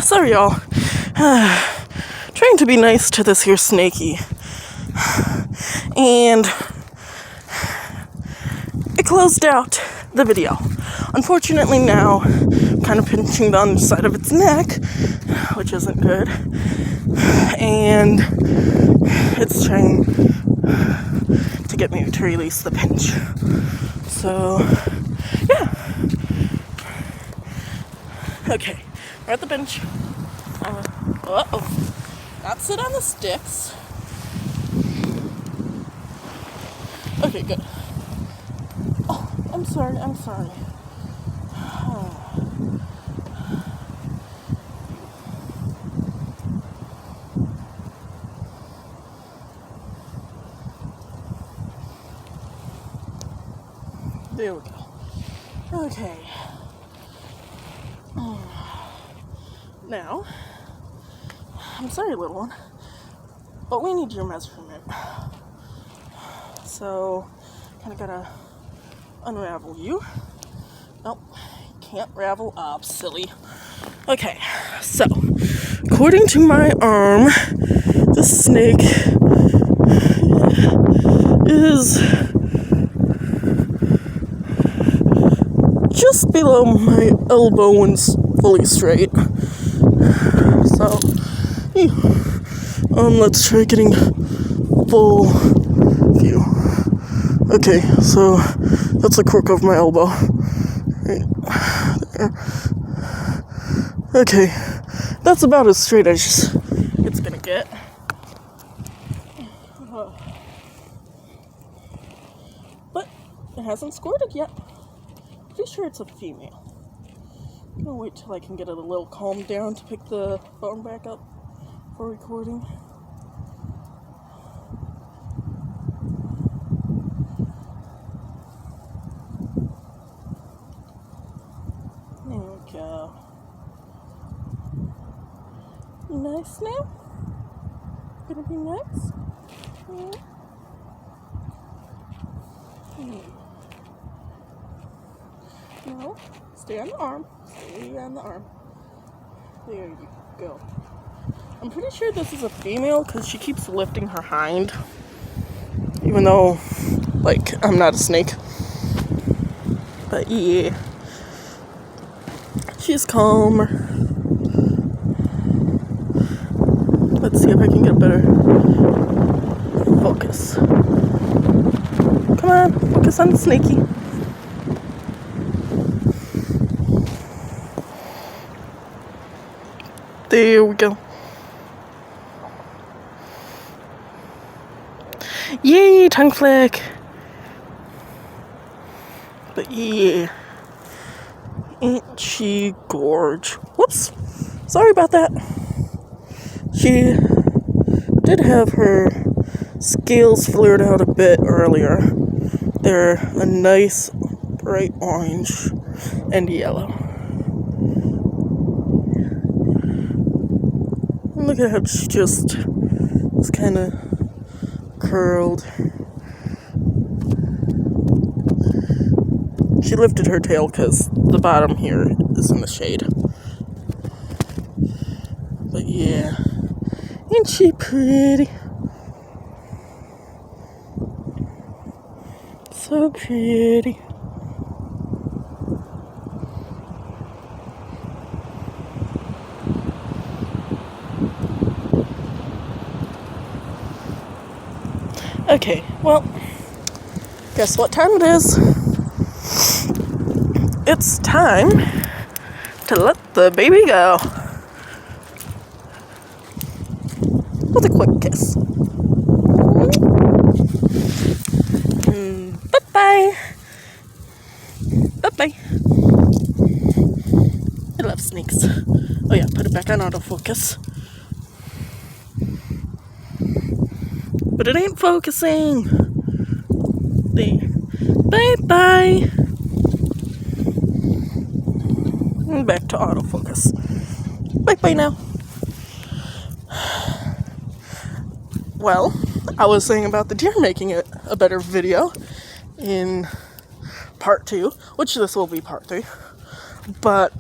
Sorry, y'all. Trying to be nice to this here snaky. And it closed out the video. Unfortunately now, I'm kind of pinching the underside of its neck, which isn't good. And it's trying to get me to release the pinch. So, yeah. Okay, we're at the bench. Not sit on the sticks. Okay, good. Oh, I'm sorry. There we go. Okay. Now, I'm sorry, little one, but we need your measurement. So, kind of gotta unravel you. Nope, can't ravel up, silly. Okay, so, according to my arm, this snake is just below my elbow and fully straight. So, let's try getting full view. Okay, so that's the crook of my elbow. Right there. Okay, that's about as straight as it's gonna get. But it hasn't squirted yet. Pretty sure it's a female. I'm gonna wait till I can get it a little calmed down to pick the phone back up for recording. There we go. Nice now? Gonna be nice? No, stay on the arm. Stay on the arm. There you go. I'm pretty sure this is a female because she keeps lifting her hind. Even though, like, I'm not a snake. But yeah. She's calmer. Let's see if I can get a better focus. Come on, focus on the snaky. There we go. Yay, tongue flick. But yeah. Ain't she gorge? Whoops. Sorry about that. She did have her scales flared out a bit earlier. They're a nice bright orange and yellow. Look at how she just was kind of curled. She lifted her tail because the bottom here is in the shade. But yeah, ain't she pretty? So pretty. Okay, well, guess what time it is? It's time to let the baby go. With a quick kiss. Bye-bye. Bye-bye. I love snakes. Oh yeah, put it back on autofocus. But it ain't focusing. There. Bye-bye. And back to autofocus. Bye-bye now. Well, I was saying about the deer making it a better video in part 2, which this will be part 3. But,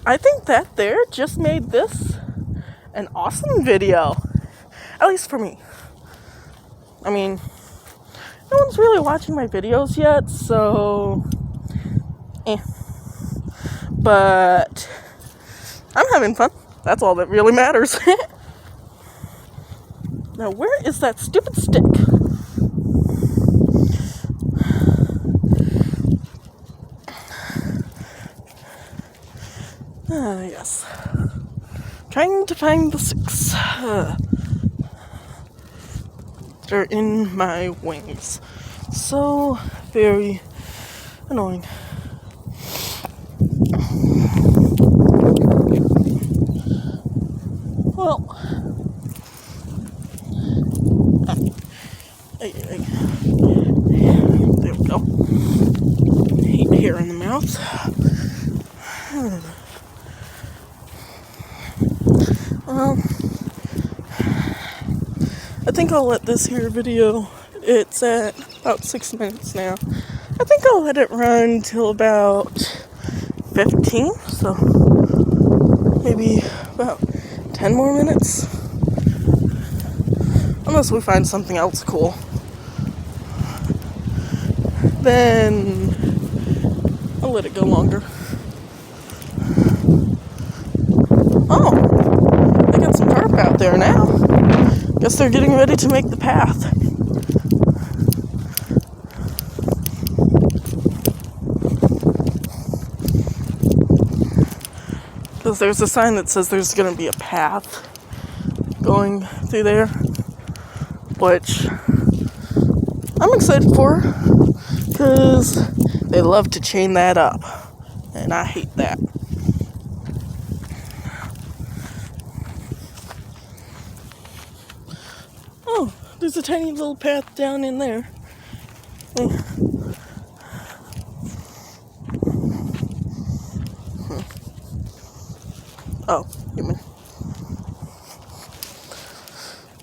I think that there just made this an awesome video. At least for me. I mean, no one's really watching my videos yet, so but I'm having fun. That's all that really matters. Now, where is that stupid stick? Yes. Trying to find the six. They're in my wings. So very annoying. Well, there we go. Hair in the mouth. I think I'll let this here video, it's at about 6 minutes now. I think I'll let it run till about 15, so maybe about 10 more minutes. Unless we find something else cool. Then I'll let it go longer. Oh, they got some tarp out there now. Guess they're getting ready to make the path. Because there's a sign that says there's going to be a path going through there, which I'm excited for, because they love to chain that up, and I hate that. Oh, there's a tiny little path down in there. Oh, human.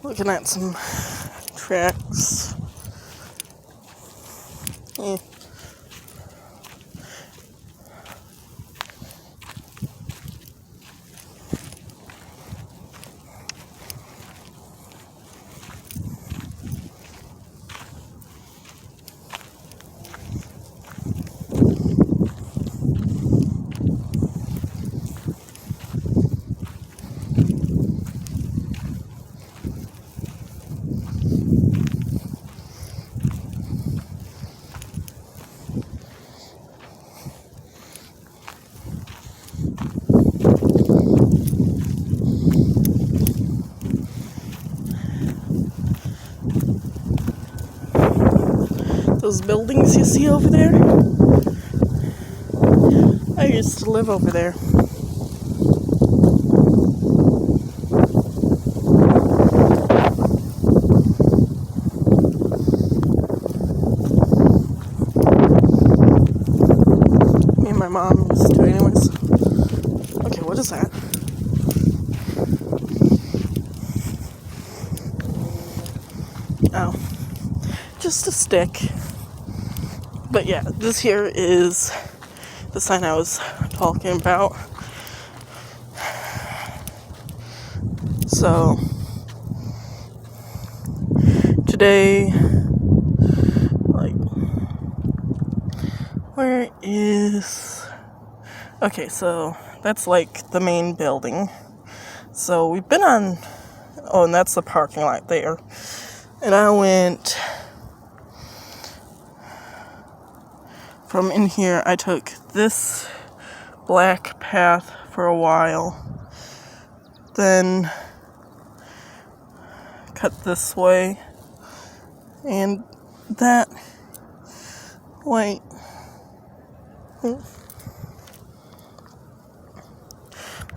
Looking at some tracks. Those buildings you see over there? I used to live over there. Me and my mom used to, anyways. Okay, what is that? Oh, just a stick. But yeah, this here is the sign I was talking about. So, today, where is... Okay, so that's like the main building. So we've been on... Oh, and that's the parking lot there. And I went... From in here, I took this black path for a while, then cut this way, and that way.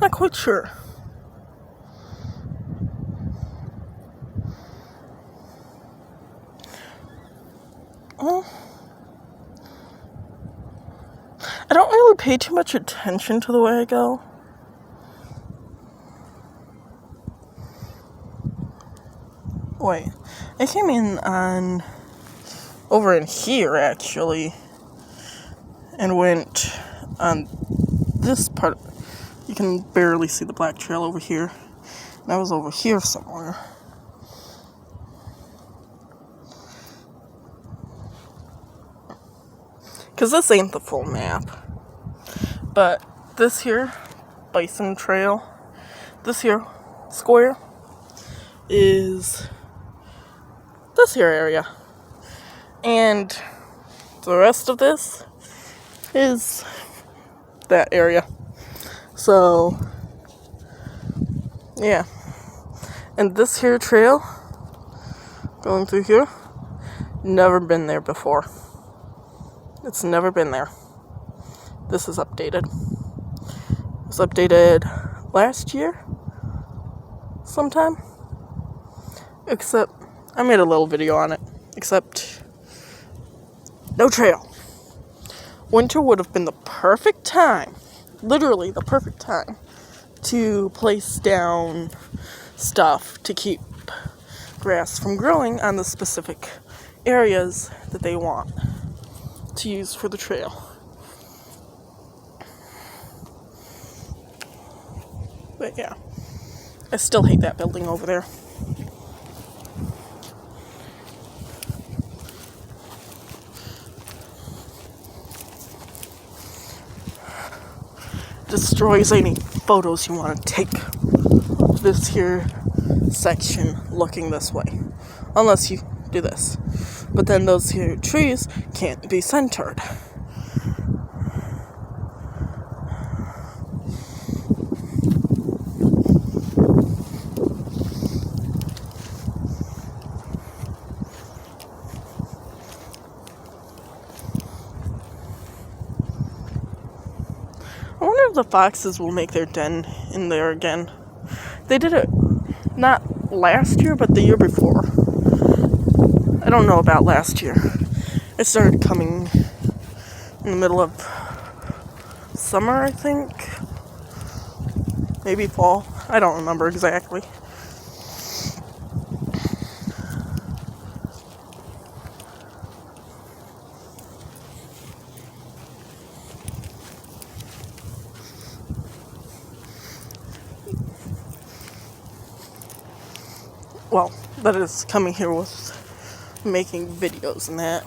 Not quite sure. I don't really pay too much attention to the way I go. Wait, I came in on over in here actually, and went on this part You can barely see the black trail over here. And I was over here somewhere. Because this ain't the full map. But this here, Bison Trail, this here, square, is this here area. And the rest of this is that area. So, yeah. And this here trail, going through here, never been there before. It's never been there. This is updated. It was updated last year sometime. Except, I made a little video on it. Except, no trail. Winter would have been the perfect time, literally the perfect time, to place down stuff to keep grass from growing on the specific areas that they want to use for the trail. But yeah, I still hate that building over there. Destroys any photos you want to take of this here section looking this way, unless you do this. But then those here trees can't be centered. I wonder if the foxes will make their den in there again. They did it not last year, but the year before. I don't know about last year. It started coming in the middle of summer, I think. Maybe fall. I don't remember exactly. Well, that is coming here with making videos and that.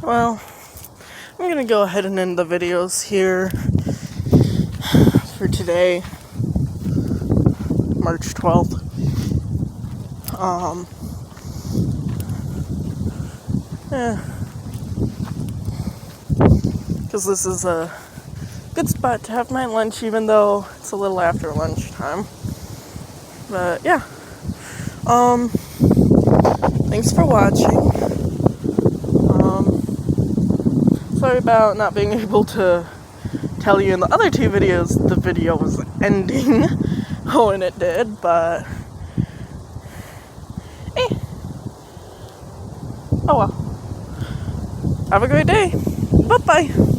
Well, I'm gonna go ahead and end the videos here for today, March 12th. Because this is a good spot to have my lunch, even though it's a little after lunchtime. But yeah, thanks for watching. Sorry about not being able to tell you in the other two videos the video was ending when it did, but oh well. Have a great day. Bye-bye.